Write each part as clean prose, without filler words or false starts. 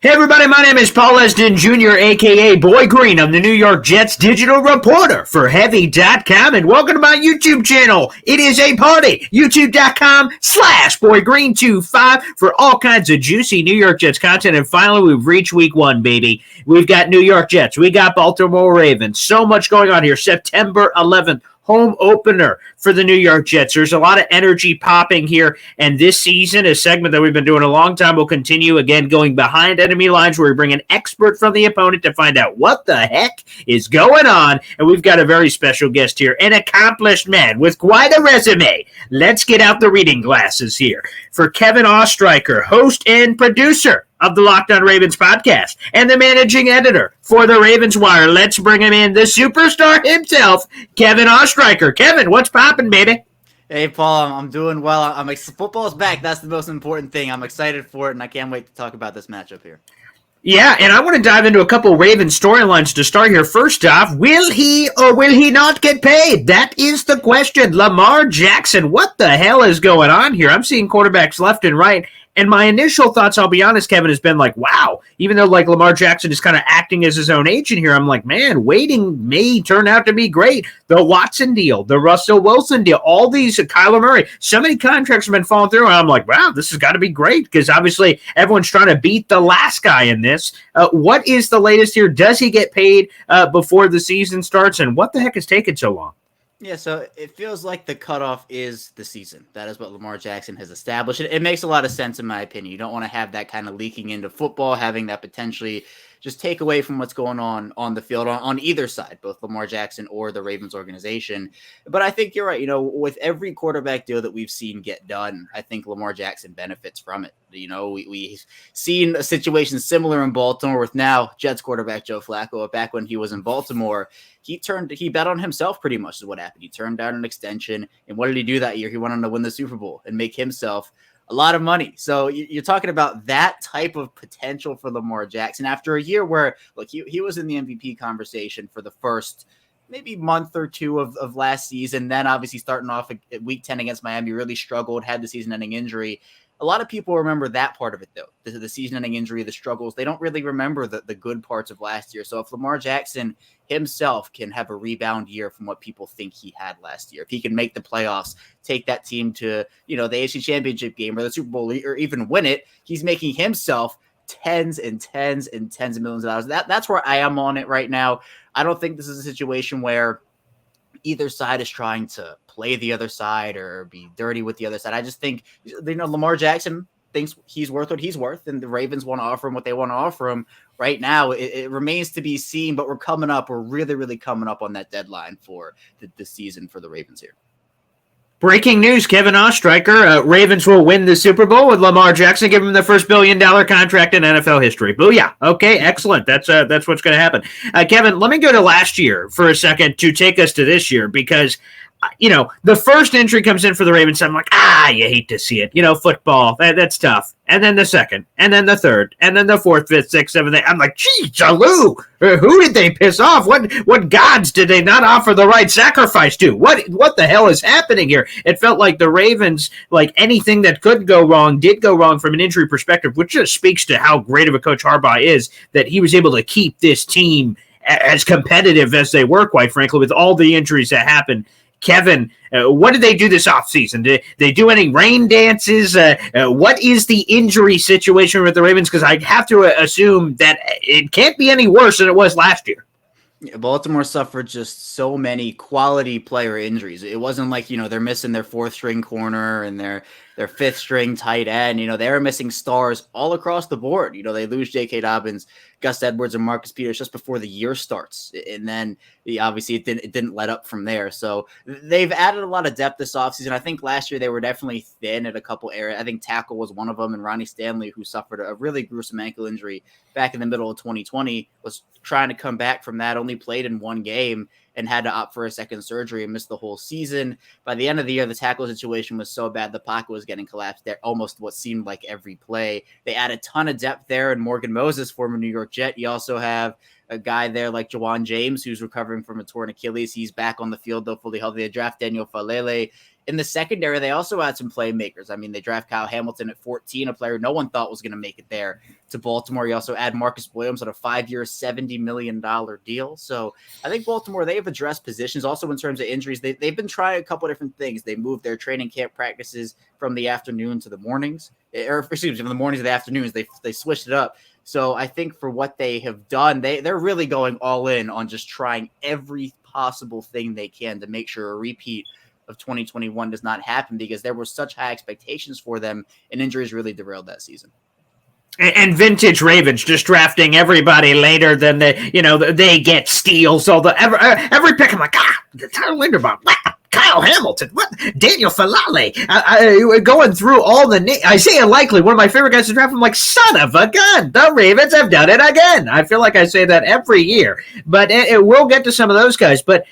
Hey everybody, my name is Paul Esden Jr., aka Boy Green. I'm the New York Jets digital reporter for Heavy.com, and welcome to my YouTube channel. It is a party, youtube.com/BoyGreen25 for all kinds of juicy New York Jets content. And finally, we've reached week one, baby. We've got New York Jets. We got Baltimore Ravens. So much going on here. September 11th. Home opener for the New York Jets. There's a lot of energy popping here, and this season, a segment that we've been doing a long time, will continue, again, going behind enemy lines, where we bring an expert from the opponent to find out what the heck is going on, and we've got a very special guest here, an accomplished man with quite a resume. Let's get out the reading glasses here. For Kevin Oestreicher, host and producer of the Locked On Ravens podcast and the managing editor for the Ravens Wire, let's bring him in, the superstar himself, Kevin Oestreicher. Kevin, what's poppin', baby? Hey, Paul, I'm doing well. Football's back. That's the most important thing. I'm excited for it, and I can't wait to talk about this matchup here. Yeah, and I want to dive into a couple Ravens storylines to start here. First off, will he or will he not get paid? That is the question. Lamar Jackson, what the hell is going on here? I'm seeing quarterbacks left and right. And my initial thoughts, I'll be honest, Kevin, has been like, wow, even though like Lamar Jackson is kind of acting as his own agent here, I'm like, man, waiting may turn out to be great. The Watson deal, the Russell Wilson deal, all these, Kyler Murray, so many contracts have been falling through. And I'm like, wow, this has got to be great because obviously everyone's trying to beat the last guy in this. What is the latest here? Does he get paid before the season starts? And what the heck is taking so long? Yeah, so it feels like the cutoff is the season. That is what Lamar Jackson has established. It makes a lot of sense in my opinion. You don't want to have that kind of leaking into football, having that potentially just take away from what's going on the field on either side, both Lamar Jackson or the Ravens organization. But I think you're right. You know, with every quarterback deal that we've seen get done, I think Lamar Jackson benefits from it. You know, we've seen a situation similar in Baltimore with now Jets quarterback Joe Flacco. Back when he was in Baltimore, he bet on himself pretty much is what happened. He turned down an extension. And what did he do that year? He went on to win the Super Bowl and make himself a lot of money. So you're talking about that type of potential for Lamar Jackson after a year where, look, he was in the MVP conversation for the first maybe month or two of last season. Then obviously starting off at week 10 against Miami, really struggled, had the season-ending injury. A lot of people remember that part of it, though, the season-ending injury, the struggles. They don't really remember the good parts of last year. So if Lamar Jackson himself can have a rebound year from what people think he had last year, if he can make the playoffs, take that team to, the AFC Championship game or the Super Bowl or even win it, he's making himself tens and tens and tens of millions of dollars. That's where I am on it right now. I don't think this is a situation where either side is trying to play the other side or be dirty with the other side. I just think, Lamar Jackson thinks he's worth what he's worth, and the Ravens want to offer him what they want to offer him. Right now, it remains to be seen, but we're really, really coming up on that deadline for the season for the Ravens here. Breaking news, Kevin Oestreicher, Ravens will win the Super Bowl with Lamar Jackson, give him the first $1 billion contract in NFL history. Booyah. Okay, excellent. That's what's going to happen. Kevin, let me go to last year for a second to take us to this year because, the first entry comes in for the Ravens. I'm like, you hate to see it. Football, that's tough. And then the second, and then the third, and then the fourth, fifth, sixth, seventh, eighth. I'm like, gee, Jaloo, who did they piss off? What gods did they not offer the right sacrifice to? What the hell is happening here? It felt like the Ravens, like anything that could go wrong, did go wrong from an injury perspective, which just speaks to how great of a coach Harbaugh is, that he was able to keep this team as competitive as they were, quite frankly, with all the injuries that happened. Kevin, what did they do this offseason? Did they do any rain dances? What is the injury situation with the Ravens? Because I have to assume that it can't be any worse than it was last year. Yeah, Baltimore suffered just so many quality player injuries. It wasn't like, they're missing their fourth string corner and their fifth string tight end. They were missing stars all across the board. They lose J.K. Dobbins, Gus Edwards, and Marcus Peters just before the year starts. And then obviously it didn't let up from there. So they've added a lot of depth this offseason. I think last year they were definitely thin at a couple areas. I think tackle was one of them. And Ronnie Stanley, who suffered a really gruesome ankle injury back in the middle of 2020, was trying to come back from that, only played in one game and had to opt for a second surgery and missed the whole season. By the end of the year, the tackle situation was so bad, the pocket was getting collapsed there almost what seemed like every play. They add a ton of depth there, and Morgan Moses, former New York Jet. You also have a guy there like Jawan James, who's recovering from a torn Achilles. He's back on the field, though, fully healthy. They draft Daniel Falele In the secondary, they also had some playmakers. I mean, they draft Kyle Hamilton at 14, a player no one thought was going to make it there to Baltimore. You also add Marcus Williams on a 5-year, $70 million deal. So I think Baltimore, they've addressed positions. Also in terms of injuries, they've been trying a couple of different things. They moved their training camp practices from the afternoon to the mornings, or excuse me, from the mornings to the afternoons. They switched it up. So I think for what they have done, they're really going all in on just trying every possible thing they can to make sure a repeat of 2021 does not happen, because there were such high expectations for them and injuries really derailed that season. And vintage Ravens just drafting everybody later than they get steals. So every pick, I'm like, Tyler Linderbaum, Kyle Hamilton, what? Daniel Falale. Going through all the names. Isaiah Likely, one of my favorite guys to draft. I'm like, son of a gun. The Ravens have done it again. I feel like I say that every year. But we'll get to some of those guys. But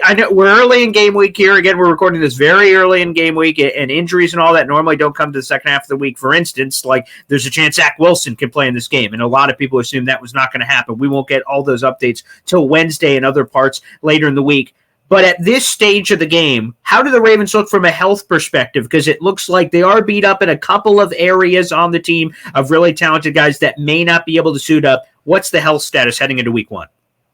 I know we're early in game week here. Again, we're recording this very early in game week, and injuries and all that normally don't come to the second half of the week. For instance, like there's a chance Zach Wilson could play in this game, and a lot of people assume that was not going to happen. We won't get all those updates till Wednesday and other parts later in the week. But at this stage of the game, how do the Ravens look from a health perspective? Because it looks like they are beat up in a couple of areas on the team of really talented guys that may not be able to suit up. What's the health status heading into week one?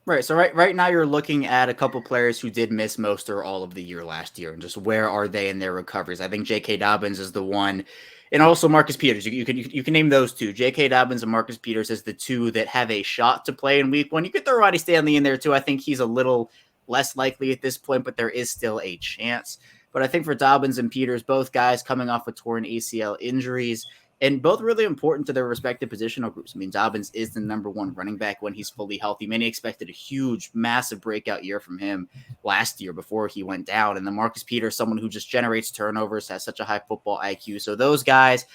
Right. So right now you're looking at a couple players who did miss most or all of the year last year, and just where are they in their recoveries? I think J.K. Dobbins is the one, and also Marcus Peters. You can name those two. J.K. Dobbins and Marcus Peters as the two that have a shot to play in week one. You could throw Ronnie Stanley in there too. I think he's a little less likely at this point, but there is still a chance. But I think for Dobbins and Peters, both guys coming off with torn ACL injuries, and both really important to their respective positional groups. I mean, Dobbins is the number one running back when he's fully healthy. Many expected a huge, massive breakout year from him last year before he went down. And then Marcus Peters, someone who just generates turnovers, has such a high football IQ. So those guys,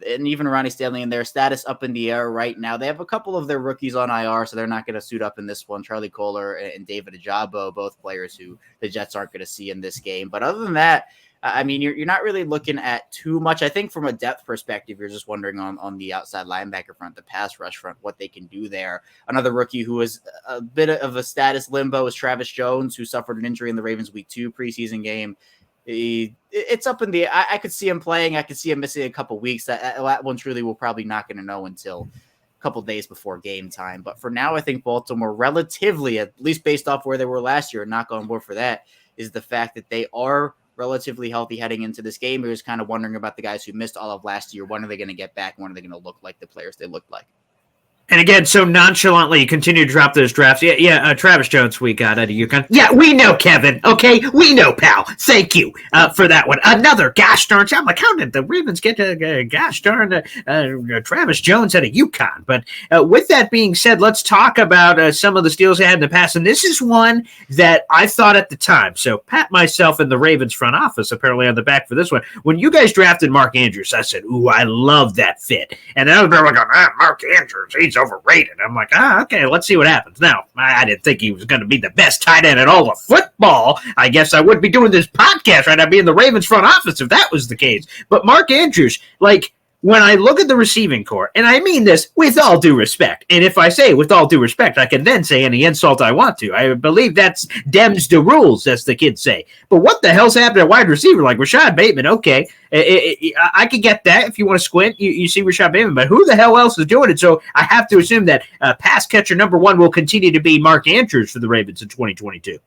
and even Ronnie Stanley, and their status up in the air right now. They have a couple of their rookies on IR, so they're not going to suit up in this one. Charlie Kohler and David Ajabo, both players who the Jets aren't going to see in this game. But other than that, I mean, you're not really looking at too much. I think from a depth perspective, you're just wondering on the outside linebacker front, the pass rush front, what they can do there. Another rookie who is a bit of a status limbo is Travis Jones, who suffered an injury in the Ravens Week 2 preseason game. It's up in the. I could see him playing. I could see him missing a couple weeks. That one truly we're probably not going to know until a couple days before game time. But for now, I think Baltimore, relatively, at least based off where they were last year, knock on wood for that, is the fact that they are relatively healthy heading into this game. We're just kind of wondering about the guys who missed all of last year. When are they going to get back? When are they going to look like the players they looked like? And again, so nonchalantly, you continue to drop those drafts. Travis Jones, we got out of UConn. Yeah, we know, Kevin. Okay, we know, pal. Thank you for that one. Another gosh darn. I'm like, how did the Ravens get to gosh darn Travis Jones out of UConn? But with that being said, let's talk about some of the steals they had in the past. And this is one that I thought at the time. So pat myself in the Ravens front office apparently on the back for this one. When you guys drafted Mark Andrews, I said, ooh, I love that fit. And then I was like, Mark Andrews, he's overrated. I'm like, okay, let's see what happens. Now, I didn't think he was going to be the best tight end in all of football. I guess I wouldn't be doing this podcast right now, be in the Ravens front office if that was the case. But Mark Andrews, like, when I look at the receiving core, and I mean this with all due respect, and if I say with all due respect, I can then say any insult I want to. I believe that's Dems the rules, as the kids say. But what the hell's happened at wide receiver? Like Rashad Bateman, okay. I could get that if you want to squint. You see Rashad Bateman, but who the hell else is doing it? So I have to assume that pass catcher number one will continue to be Mark Andrews for the Ravens in 2022.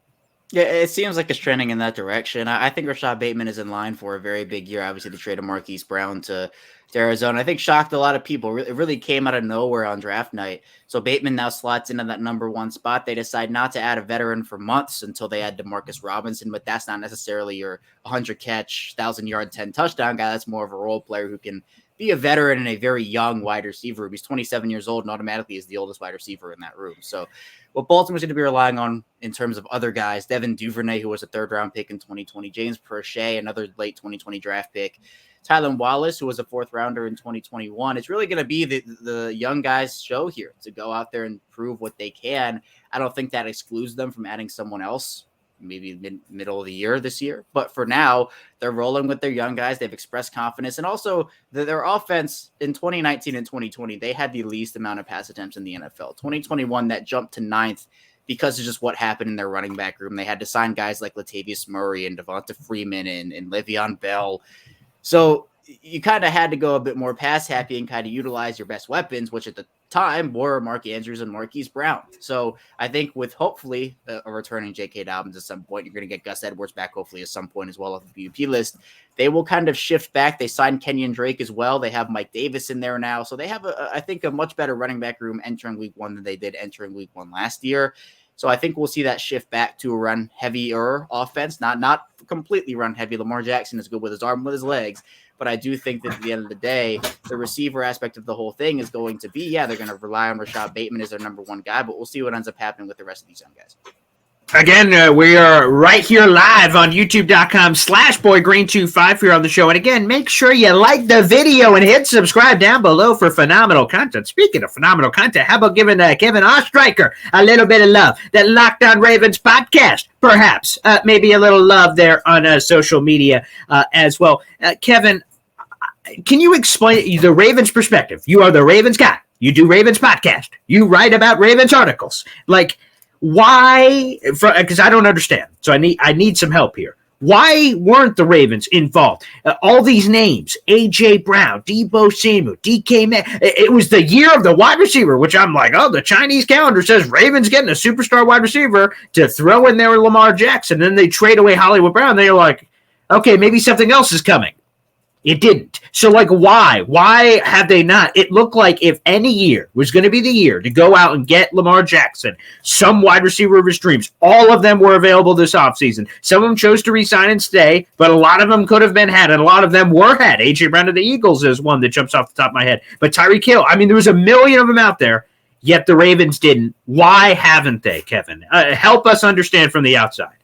Yeah, it seems like it's trending in that direction. I think Rashad Bateman is in line for a very big year. Obviously, the trade of Marquise Brown to Arizona, I think, shocked a lot of people. It really came out of nowhere on draft night. So Bateman now slots into that number one spot. They decide not to add a veteran for months until they add DeMarcus Robinson, but that's not necessarily your 100-catch, 1,000-yard, 10-touchdown guy. That's more of a role player who can be a veteran and a very young wide receiver. He's 27 years old and automatically is the oldest wide receiver in that room. So what Baltimore's going to be relying on in terms of other guys, Devin Duvernay, who was a third-round pick in 2020, James Prochet, another late 2020 draft pick, Tylan Wallace, who was a fourth-rounder in 2021. It's really going to be the young guys' show here to go out there and prove what they can. I don't think that excludes them from adding someone else, maybe middle of the year this year. But for now, they're rolling with their young guys. They've expressed confidence. And also, their offense in 2019 and 2020, they had the least amount of pass attempts in the NFL. 2021, that jumped to 9th. because of just what happened in their running back room. They had to sign guys like Latavius Murray and Devonta Freeman and Le'Veon Bell. So you kind of had to go a bit more pass happy and kind of utilize your best weapons, which at the time were Mark Andrews and Marquise Brown. So I think with hopefully a returning J.K. Dobbins at some point, you're going to get Gus Edwards back hopefully at some point as well off the BUP list. They will kind of shift back. They signed Kenyon Drake as well. They have Mike Davis in there now. So they have, I think, a much better running back room entering week one than they did entering week one last year. So I think we'll see that shift back to a run heavier offense, not completely run heavy. Lamar Jackson is good with his arm, with his legs. But I do think that at the end of the day, the receiver aspect of the whole thing is going to be, they're going to rely on Rashad Bateman as their number one guy, but we'll see what ends up happening with the rest of these young guys. Again, we are right here live on youtube.com/boygreen25 here on the show. And again, make sure you like the video and hit subscribe down below for phenomenal content. Speaking of phenomenal content, how about giving Kevin Oestreicher a little bit of love? That Locked On Ravens podcast, perhaps. Maybe a little love there on social media as well. Kevin, can you explain the Ravens perspective? You are the Ravens guy. You do Ravens podcast. You write about Ravens articles. Like, why? Because I don't understand. So I need some help here. Why weren't the Ravens involved? All these names: A.J. Brown, Deebo Samuel, D.K. Metcalf. It was the year of the wide receiver, which I'm like, oh, the Chinese calendar says Ravens getting a superstar wide receiver to throw in there with Lamar Jackson. Then they trade away Hollywood Brown. They're like, okay, maybe something else is coming. It didn't. So, like, why? Why have they not? It looked like if any year was going to be the year to go out and get Lamar Jackson, some wide receiver of his dreams, all of them were available this offseason. Some of them chose to resign and stay, but a lot of them could have been had, and a lot of them were had. A.J. Brown of the Eagles is one that jumps off the top of my head. But Tyreek Hill, I mean, there was a million of them out there, yet the Ravens didn't. Why haven't they, Kevin? Help us understand from the outside.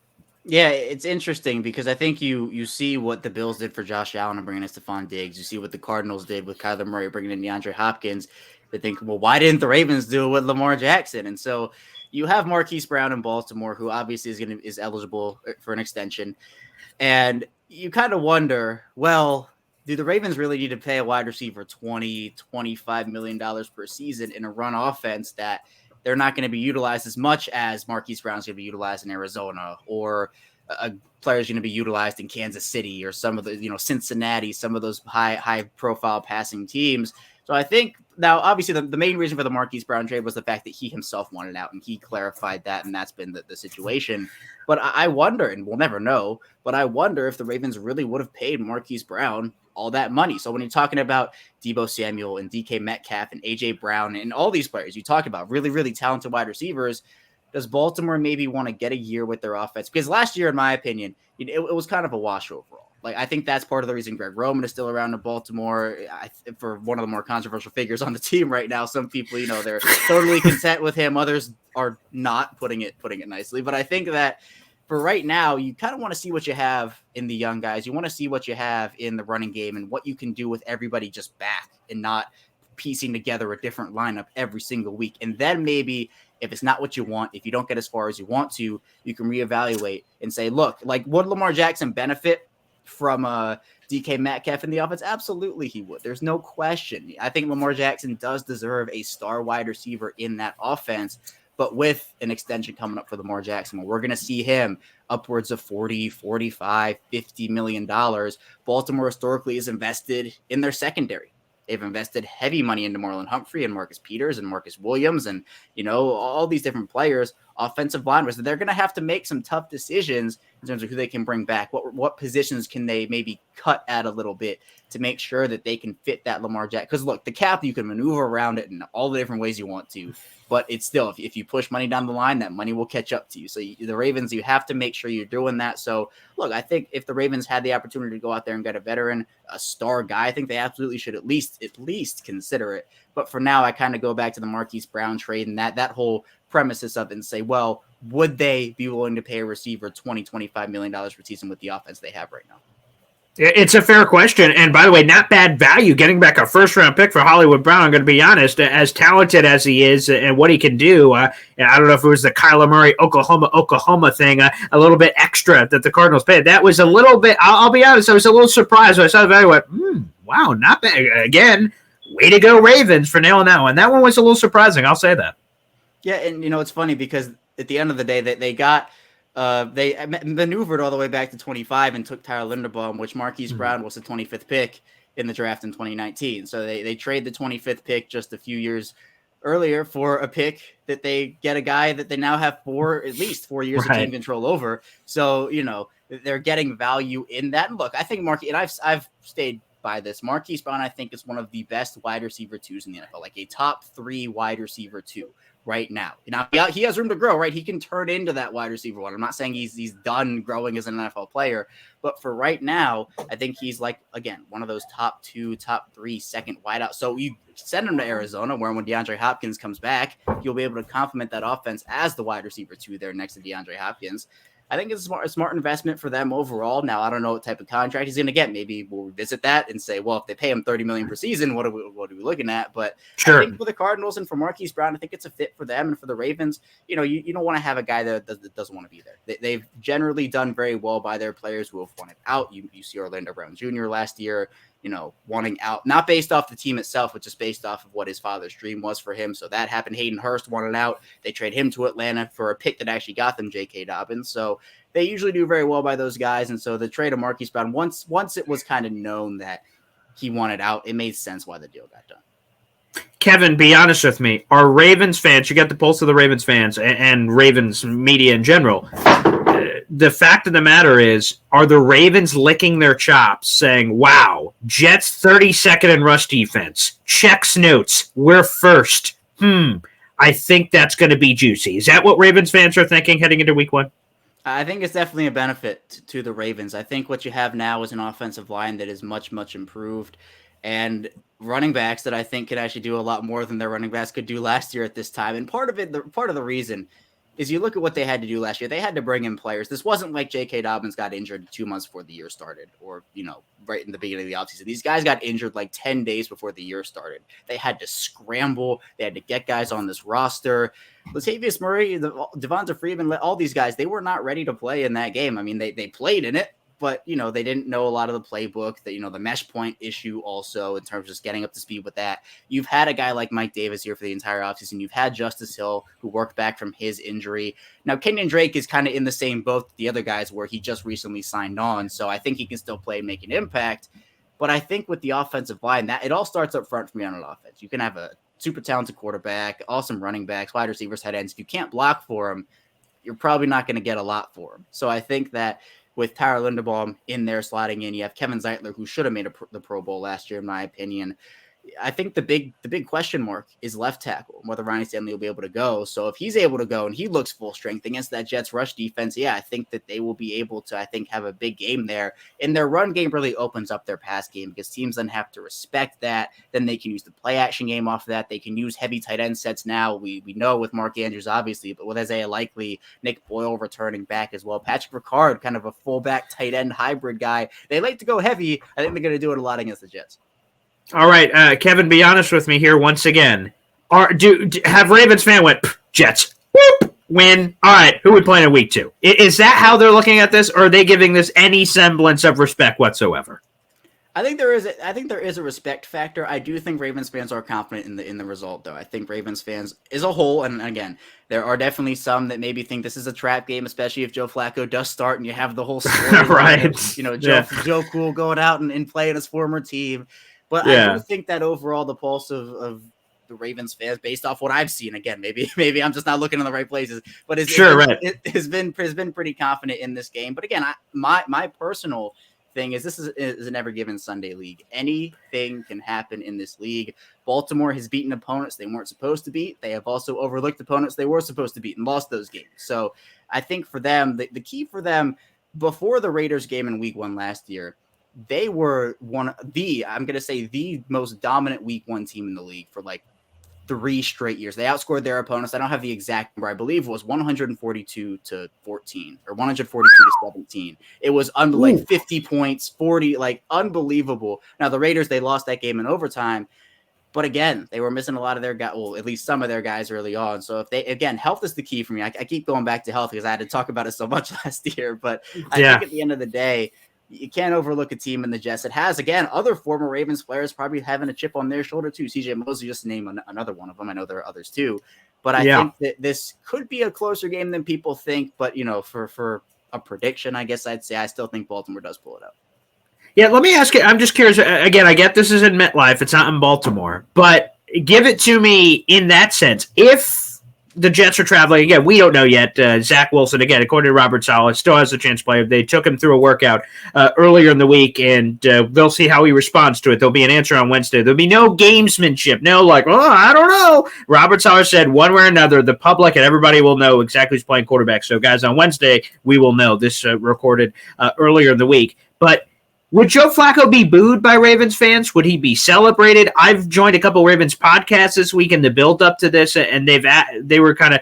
Yeah, it's interesting because I think you see what the Bills did for Josh Allen and bringing in Stephon Diggs. You see what the Cardinals did with Kyler Murray bringing in DeAndre Hopkins. They think, well, why didn't the Ravens do it with Lamar Jackson? And so you have Marquise Brown in Baltimore, who obviously is eligible for an extension. And you kind of wonder, well, do the Ravens really need to pay a wide receiver $20-25 million per season in a run offense that they're not going to be utilized as much as Marquise Brown's going to be utilized in Arizona, or a player's going to be utilized in Kansas City, or some of the, Cincinnati, some of those high profile passing teams. So I think now, obviously, the main reason for the Marquise Brown trade was the fact that he himself wanted out, and he clarified that, and that's been the situation. But I wonder, and we'll never know, but I wonder if the Ravens really would have paid Marquise Brown all that money. So when you're talking about Deebo Samuel and DK Metcalf and AJ Brown and all these players you talk about, really, really talented wide receivers, does Baltimore maybe want to get a year with their offense? Because last year, in my opinion, it was kind of a wash overall. Like, I think that's part of the reason Greg Roman is still around in Baltimore. For one of the more controversial figures on the team right now, some people, they're totally content with him. Others are not, putting it nicely. But I think that for right now, you kind of want to see what you have in the young guys. You want to see what you have in the running game and what you can do with everybody just back and not piecing together a different lineup every single week. And then maybe if it's not what you want, if you don't get as far as you want to, you can reevaluate and say, look, like, would Lamar Jackson benefit from DK Metcalf in the offense? Absolutely he would. There's no question. I think Lamar Jackson does deserve a star wide receiver in that offense. But with an extension coming up for Lamar Jackson, we're going to see him upwards of $40, $45, $50 million. Baltimore historically is invested in their secondary. They've invested heavy money into Marlon Humphrey and Marcus Peters and Marcus Williams and, all these different players, offensive linemen. So they're going to have to make some tough decisions in terms of who they can bring back. What positions can they maybe cut at a little bit to make sure that they can fit that Lamar Jackson? Because, look, the cap, you can maneuver around it in all the different ways you want to. But it's still, if you push money down the line, that money will catch up to you. So the Ravens, you have to make sure you're doing that. So, look, I think if the Ravens had the opportunity to go out there and get a veteran, a star guy, I think they absolutely should at least consider it. But for now, I kind of go back to the Marquise Brown trade and that whole premises of it and say, well, would they be willing to pay a receiver $20-25 million per season with the offense they have right now? It's a fair question. And by the way, not bad value getting back a first-round pick for Hollywood Brown. I'm going to be honest, as talented as he is and what he can do, I don't know if it was the Kyler Murray Oklahoma thing, a little bit extra that the Cardinals paid. That was a little bit, I'll be honest, I was a little surprised when I saw the value. I went, wow, not bad. Again, way to go Ravens for nailing that one. That one was a little surprising, I'll say that. Yeah, and it's funny because at the end of the day, they got they maneuvered all the way back to 25 and took Tyler Linderbaum, which Marquise Brown was the 25th pick in the draft in 2019. So they trade the 25th pick just a few years earlier for a pick that they get a guy that they now have at least 4 years of team control over. So, they're getting value in that. And look, I think and I've stayed by this. Marquise Brown, I think, is one of the best wide receiver twos in the NFL, like a top 3 wide receiver two right now. Now he has room to grow, right? He can turn into that wide receiver one. I'm not saying he's done growing as an NFL player, but for right now, I think he's like, again, one of those top 2, top 3 second wideouts. So you send him to Arizona, where when DeAndre Hopkins comes back, you'll be able to complement that offense as the wide receiver 2 there next to DeAndre Hopkins. I think it's a smart investment for them overall. Now, I don't know what type of contract he's going to get. Maybe we'll revisit that and say, well, if they pay him $30 million per season, what are we looking at? But sure. I think for the Cardinals and for Marquise Brown, I think it's a fit for them. And for the Ravens, you don't want to have a guy that doesn't want to be there. They've generally done very well by their players who have wanted out. You see Orlando Brown Jr. last year, wanting out, not based off the team itself, but just based off of what his father's dream was for him. So that happened. Hayden Hurst wanted out. They trade him to Atlanta for a pick that actually got them J.K. Dobbins. So they usually do very well by those guys. And so the trade of Marquise Brown, once it was kind of known that he wanted out, it made sense why the deal got done. Kevin, be honest with me. Are Ravens fans, you got the pulse of the Ravens fans and Ravens media in general, the fact of the matter is, are the Ravens licking their chops saying, wow, Jets 32nd in rush defense, checks notes, we're first. I think that's going to be juicy. Is that what Ravens fans are thinking heading into week 1? I think it's definitely a benefit to the Ravens. I think what you have now is an offensive line that is much, much improved, and running backs that I think could actually do a lot more than their running backs could do last year at this time. And part of the reason is you look at what they had to do last year. They had to bring in players. This wasn't like J.K. Dobbins got injured 2 months before the year started, or, right in the beginning of the offseason. These guys got injured like 10 days before the year started. They had to scramble. They had to get guys on this roster. Latavius Murray, Devonta Freeman, all these guys, they were not ready to play in that game. I mean, they played in it, but, they didn't know a lot of the playbook, the mesh point issue also in terms of just getting up to speed with that. You've had a guy like Mike Davis here for the entire offseason. You've had Justice Hill, who worked back from his injury. Now, Kenyon Drake is kind of in the same boat that the other guys where he just recently signed on, so I think he can still play and make an impact. But I think with the offensive line, that it all starts up front for me on an offense. You can have a super talented quarterback, awesome running backs, wide receivers, tight ends. If you can't block for them, you're probably not going to get a lot for them. So I think that with Tyler Linderbaum in there slotting in, you have Kevin Zeitler, who should have made the Pro Bowl last year, in my opinion. I think the big question mark is left tackle, whether Ronnie Stanley will be able to go. So if he's able to go and he looks full strength against that Jets rush defense, I think that they will be able to, have a big game there. And their run game really opens up their pass game because teams then have to respect that. Then they can use the play action game off of that. They can use heavy tight end sets now. We know with Mark Andrews, obviously, but with Isaiah Likely, Nick Boyle returning back as well. Patrick Ricard, kind of a fullback tight end hybrid guy. They like to go heavy. I think they're going to do it a lot against the Jets. All right, Kevin, be honest with me here once again. Have Ravens fan went, Jets, whoop, win. All right, who we playing in week 2? Is that how they're looking at this, or are they giving this any semblance of respect whatsoever? I think there is a respect factor. I do think Ravens fans are confident in the result, though. I think Ravens fans as a whole, and again, there are definitely some that maybe think this is a trap game, especially if Joe Flacco does start and you have the whole story right. Joe Cool going out and playing his former team. But I do think that overall the pulse of the Ravens fans, based off what I've seen, again, maybe I'm just not looking in the right places, but it has been pretty confident in this game. But again, my personal thing is this is a never given Sunday league. Anything can happen in this league. Baltimore has beaten opponents they weren't supposed to beat. They have also overlooked opponents they were supposed to beat and lost those games. So I think for them, the key for them before the Raiders game in week 1 last year, they were the most dominant week 1 team in the league for like 3 straight years. They outscored their opponents. I don't have the exact number. I believe it was 142 to 14 or 142 to 17. It was like 50 points, 40, like unbelievable. Now the Raiders, they lost that game in overtime, but again, they were missing a lot of their guys, well, at least some of their guys early on. So health is the key for me. I keep going back to health because I had to talk about it so much last year, but I think at the end of the day, you can't overlook a team in the Jets that has, again, other former Ravens players probably having a chip on their shoulder too. CJ Mosley, just to name another one of them. I know there are others too. But I think that this could be a closer game than people think. But, for a prediction, I guess I'd say I still think Baltimore does pull it out. Yeah, let me ask you. I'm just curious. Again, I get this is in MetLife. It's not in Baltimore. But give it to me in that sense. If the Jets are traveling, again, we don't know yet. Zach Wilson, again, according to Robert Saleh, still has a chance to play. They took him through a workout earlier in the week, and they'll see how he responds to it. There'll be an answer on Wednesday. There'll be no gamesmanship. No, I don't know. Robert Saleh said one way or another, the public and everybody will know exactly who's playing quarterback. So, guys, on Wednesday, we will know. This recorded earlier in the week. But would Joe Flacco be booed by Ravens fans? Would he be celebrated? I've joined a couple of Ravens podcasts this week in the build up to this, and they were kind of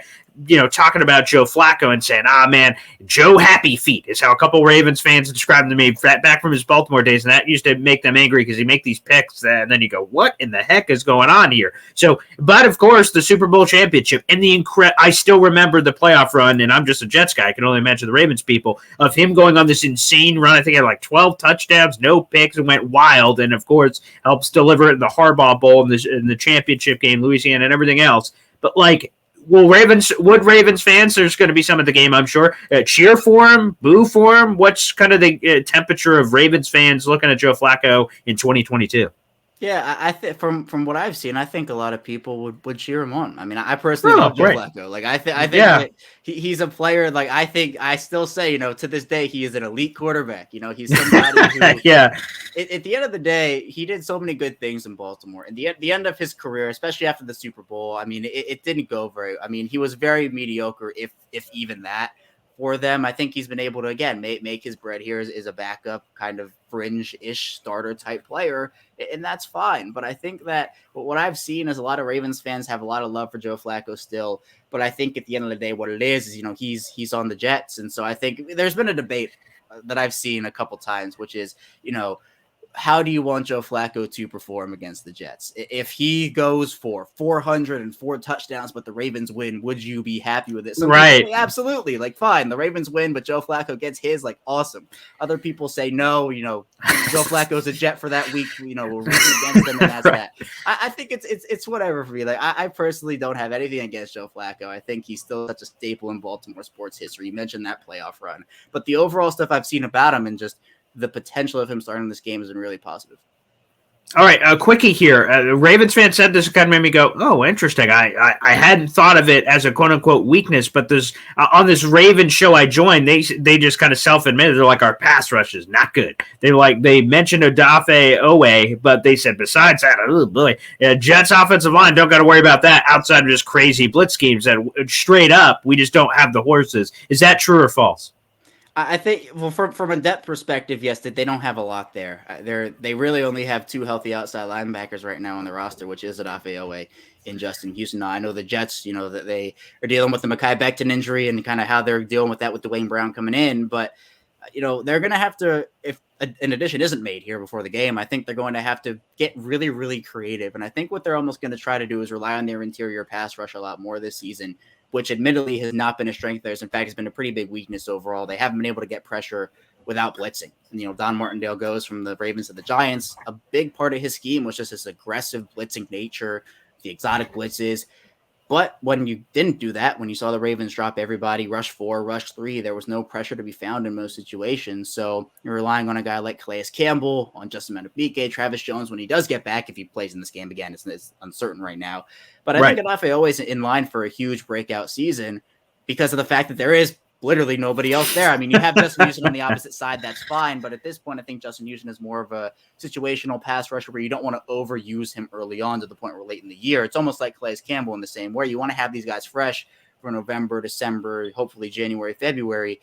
talking about Joe Flacco and saying, man, Joe Happy Feet is how a couple of Ravens fans described him to me back from his Baltimore days, and that used to make them angry because he make these picks, and then you go, what in the heck is going on here? So, but of course, the Super Bowl championship and I still remember the playoff run, and I'm just a Jets guy. I can only imagine the Ravens people, of him going on this insane run. I think he had like 12 touchdowns, no picks, and went wild, and of course, helps deliver it in the Harbaugh Bowl in the championship game, Louisiana, and everything else. But would Ravens fans, there's going to be some at the game, I'm sure, cheer for him, boo for him? What's kind of the temperature of Ravens fans looking at Joe Flacco in 2022? Yeah, I think from what I've seen, I think a lot of people would cheer him on. I mean, I personally love Joe Flacco. I think that he's a player. I still say, to this day, he is an elite quarterback. He's somebody who, At the end of the day, he did so many good things in Baltimore. And the end of his career, especially after the Super Bowl, I mean, it didn't go very. I mean, he was very mediocre, if even that. For them, I think he's been able to, again, make his bread here as a backup kind of fringe-ish starter type player, and that's fine. But I think that what I've seen is a lot of Ravens fans have a lot of love for Joe Flacco still. But I think at the end of the day, what it is he's on the Jets. And so I think there's been a debate that I've seen a couple times, which is, how do you want Joe Flacco to perform against the Jets? If he goes for 404 touchdowns, but the Ravens win, would you be happy with it? Some people say, absolutely. Fine, the Ravens win, but Joe Flacco gets his, awesome. Other people say, no, Joe Flacco's a Jet for that week. We'll root against them, and that's that. I think it's whatever for me. I personally don't have anything against Joe Flacco. I think he's still such a staple in Baltimore sports history. You mentioned that playoff run. But the overall stuff I've seen about him and just the potential of him starting this game has been really positive. All right, a quickie here. Ravens fan said this, kind of made me go, oh, interesting. I hadn't thought of it as a quote-unquote weakness, but there's on this Ravens show I joined, they just kind of self-admitted. They're like, our pass rush is not good. They mentioned Odafe Owe, but they said besides that, oh boy, Jets offensive line, don't got to worry about that outside of just crazy blitz schemes that straight up, we just don't have the horses. Is that true or false? I think, from a depth perspective, yes, that they don't have a lot there. They really only have two healthy outside linebackers right now on the roster, which is Odafe Owe and Justin Houston. Now, I know the Jets, that they are dealing with the Mekhi Becton injury and kind of how they're dealing with that with Dwayne Brown coming in. But, they're going to have to, if an addition isn't made here before the game, I think they're going to have to get really, really creative. And I think what they're almost going to try to do is rely on their interior pass rush a lot more this season, which admittedly has not been a strength of theirs. In fact, it's been a pretty big weakness overall. They haven't been able to get pressure without blitzing. And, Don Martindale goes from the Ravens to the Giants. A big part of his scheme was just this aggressive blitzing nature, the exotic blitzes. But when you didn't do that, when you saw the Ravens drop everybody, rush 4, rush 3, there was no pressure to be found in most situations. So you're relying on a guy like Calais Campbell, on Justin Madubuike, Travis Jones when he does get back, if he plays in this game again. It's uncertain right now. But I think Odafe always in line for a huge breakout season because of the fact that there is literally nobody else there. I mean, you have Justin Houston on the opposite side, that's fine. But at this point, I think Justin Houston is more of a situational pass rusher where you don't want to overuse him early on to the point where late in the year. It's almost like Calais Campbell in the same way. You want to have these guys fresh for November, December, hopefully January, February.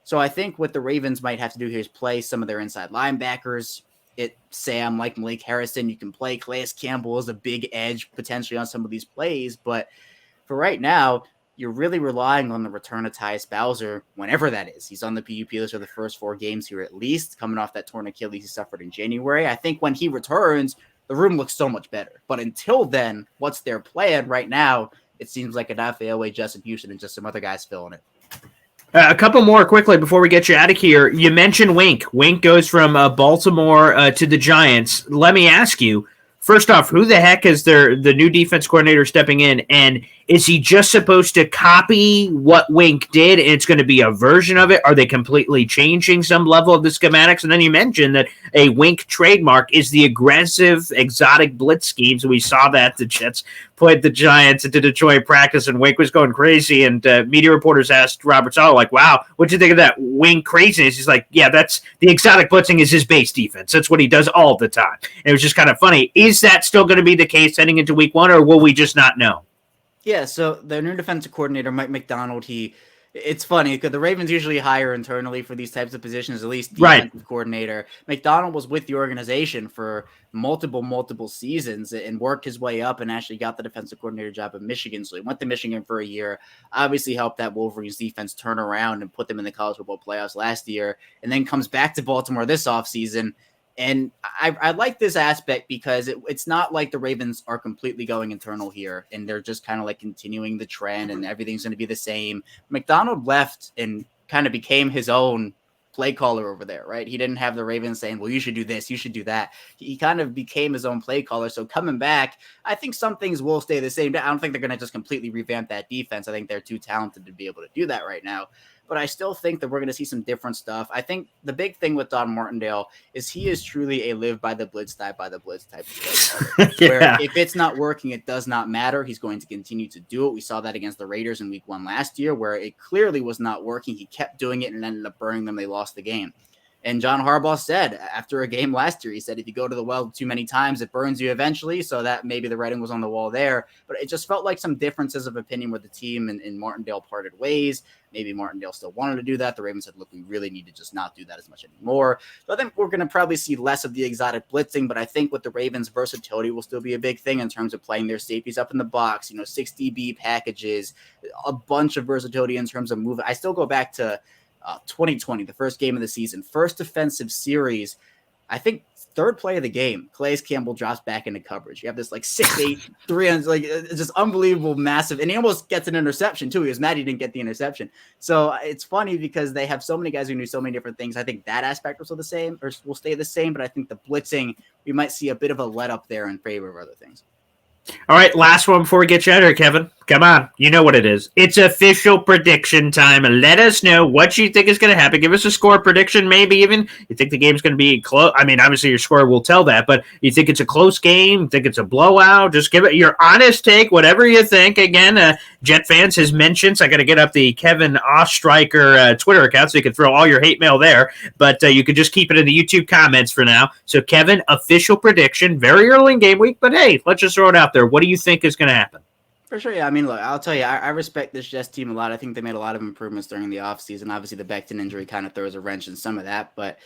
So I think what the Ravens might have to do here is play some of their inside linebackers. Sam, like Malik Harrison, you can play Calais Campbell as a big edge potentially on some of these plays. But for right now, you're really relying on the return of Tyus Bowser, whenever that is. He's on the PUP list for the first 4 games here at least, coming off that torn Achilles he suffered in January. I think when he returns, the room looks so much better. But until then, what's their plan right now? It seems like Odafe Owe, Justin Houston, and just some other guys filling it. A couple more quickly before we get you out of here. You mentioned Wink. Wink goes from Baltimore to the Giants. Let me ask you, first off, who the heck is the new defense coordinator stepping in? And Is he just supposed to copy what Wink did, and it's going to be a version of it? Are they completely changing some level of the schematics? And then you mentioned that a Wink trademark is the aggressive, exotic blitz schemes. We saw that the Jets played the Giants into Detroit practice, and Wink was going crazy. And media reporters asked Robert Saleh, like, wow, what'd you think of that Wink craziness? He's like, yeah, that's the exotic blitzing is his base defense. That's what he does all the time. And it was just kind of funny. Is that still going to be the case heading into week 1, or will we just not know? Yeah, so their new defensive coordinator, Mike Macdonald, it's funny because the Ravens usually hire internally for these types of positions, at least defensive coordinator. Macdonald was with the organization for multiple seasons and worked his way up and actually got the defensive coordinator job at Michigan. So he went to Michigan for a year, obviously helped that Wolverines defense turn around and put them in the college football playoffs last year, and then comes back to Baltimore this offseason. And I like this aspect because it's not like the Ravens are completely going internal here and they're just kind of like continuing the trend and everything's going to be the same. Macdonald left and kind of became his own play caller over there, right? He didn't have the Ravens saying, well, you should do this, you should do that. He kind of became his own play caller. So coming back, I think some things will stay the same. I don't think they're going to just completely revamp that defense. I think they're too talented to be able to do that right now. But I still think that we're going to see some different stuff. I think the big thing with Don Martindale is he is truly a live by the blitz, die by the blitz type of player. Yeah. Where if it's not working, it does not matter. He's going to continue to do it. We saw that against the Raiders in week 1 last year, where it clearly was not working. He kept doing it and ended up burning them. They lost the game. And John Harbaugh said after a game last year, he said, if you go to the well too many times, it burns you eventually. So that maybe the writing was on the wall there. But it just felt like some differences of opinion with the team and Martindale parted ways. Maybe Martindale still wanted to do that. The Ravens said, look, we really need to just not do that as much anymore. So I think we're going to probably see less of the exotic blitzing. But I think with the Ravens, versatility will still be a big thing in terms of playing their safeties up in the box, 6 DB packages, a bunch of versatility in terms of movement. I still go back to 2020, the first game of the season, first defensive series. I think third play of the game, Calais Campbell drops back into coverage. You have this like 6'8", 300, like just unbelievable, massive, and he almost gets an interception too. He was mad he didn't get the interception. So it's funny because they have so many guys who knew so many different things. I think that aspect will still the same, or will stay the same, but I think the blitzing, we might see a bit of a let up there in favor of other things. All right, last one before we get you out of here, Kevin. Come on. You know what it is. It's official prediction time. Let us know what you think is going to happen. Give us a score prediction, maybe even. You think the game's going to be close? I mean, obviously your score will tell that, but you think it's a close game? You think it's a blowout? Just give it your honest take, whatever you think. Again, Jet fans, his mentions. I got to get up the Kevin Oestreicher Twitter account so you can throw all your hate mail there, but you could just keep it in the YouTube comments for now. So, Kevin, official prediction, very early in game week, but hey, let's just throw it out there. What do you think is going to happen? For sure, yeah. I mean, look, I'll tell you, I respect this Jets team a lot. I think they made a lot of improvements during the offseason. Obviously, the Becton injury kind of throws a wrench in some of that. But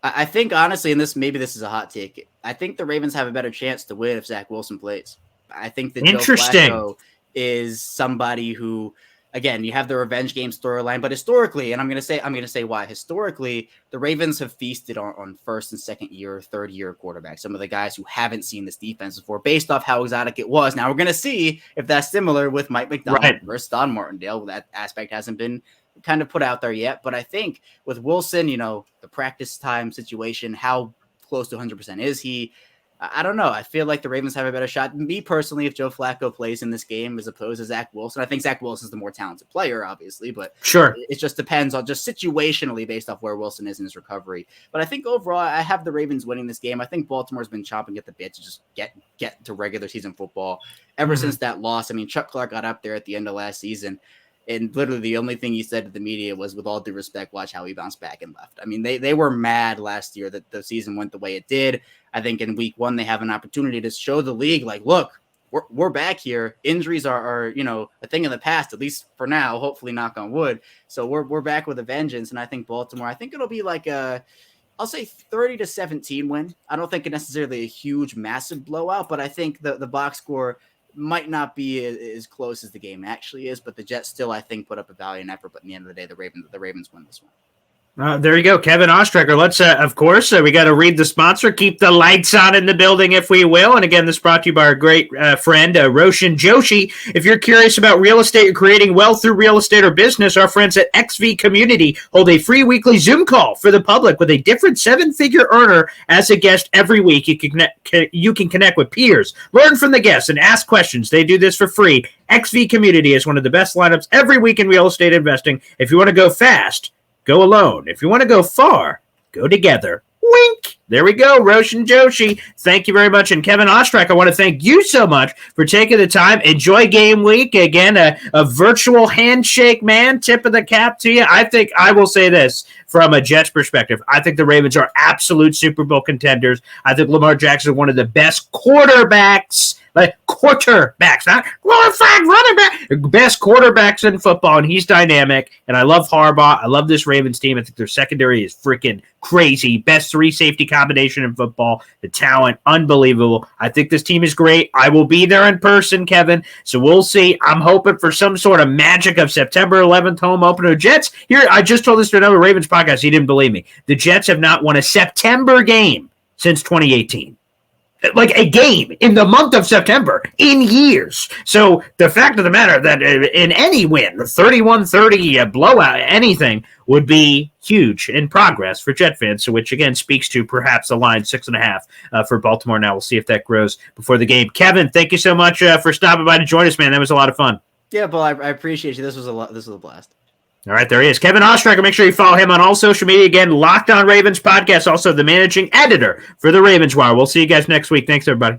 I think, honestly, and maybe this is a hot take, I think the Ravens have a better chance to win if Zach Wilson plays. I think that Joe Flacco is somebody who, again, you have the revenge game storyline, but historically, and I'm going to say why. Historically, the Ravens have feasted on first and second year, third year quarterbacks, some of the guys who haven't seen this defense before, based off how exotic it was. Now we're going to see if that's similar with Mike Macdonald versus Don Martindale. That aspect hasn't been kind of put out there yet, but I think with Wilson, the practice time situation, how close to 100% is he? I don't know. I feel like the Ravens have a better shot. Me personally, if Joe Flacco plays in this game as opposed to Zach Wilson, I think Zach Wilson is the more talented player, obviously, but sure, it just depends on just situationally based off where Wilson is in his recovery. But I think overall, I have the Ravens winning this game. I think Baltimore's been chomping at the bit to just get to regular season football ever since that loss. I mean, Chuck Clark got up there at the end of last season, and literally the only thing he said to the media was, with all due respect, watch how he bounced back and left. I mean, they were mad last year that the season went the way it did. I think in week 1, they have an opportunity to show the league, like, look, we're back here. Injuries are a thing in the past, at least for now, hopefully knock on wood. So we're back with a vengeance. And I think Baltimore, I think it'll be like I'll say 30-17 win. I don't think it's necessarily a huge, massive blowout, but I think the box score might not be as close as the game actually is, but the Jets still, I think, put up a valiant effort. But in the end of the day, the Ravens win this one. There you go, Kevin Oestreicher. Let's, of course, we got to read the sponsor. Keep the lights on in the building, if we will. And again, this brought to you by our great friend, Roshan Joshi. If you're curious about real estate or creating wealth through real estate or business, our friends at XV Community hold a free weekly Zoom call for the public with a different seven-figure earner as a guest every week. You can connect with peers, learn from the guests, and ask questions. They do this for free. XV Community is one of the best lineups every week in real estate investing. If you want to go fast, go alone. If you want to go far, go together. Wink. There we go, Roshan Joshi. Thank you very much. And Kevin Oestreicher, I want to thank you so much for taking the time. Enjoy game week. Again, a virtual handshake, man. Tip of the cap to you. I think I will say this from a Jets perspective. I think the Ravens are absolute Super Bowl contenders. I think Lamar Jackson is one of the best quarterbacks, not glorified running back, best quarterbacks in football, and he's dynamic. And I love Harbaugh. I love this Ravens team. I think their secondary is freaking crazy. Best three safety combination in football. The talent, unbelievable. I think this team is great. I will be there in person, Kevin. So we'll see. I'm hoping for some sort of magic of September 11th home opener. Jets, here, I just told this to another Ravens podcast. He didn't believe me. The Jets have not won a September game since 2018. Like a game in the month of September in years. So the fact of the matter that in any win, 31-30 blowout, anything would be huge in progress for Jet fans. So which again speaks to perhaps the line 6.5 for Baltimore. Now we'll see if that grows before the game. Kevin, thank you so much for stopping by to join us, man. That was a lot of fun. Yeah, Bill, I appreciate you. This was a blast. All right, there he is. Kevin Oestreicher. Make sure you follow him on all social media. Again, Locked On Ravens podcast, also the managing editor for the Ravens Wire. We'll see you guys next week. Thanks, everybody.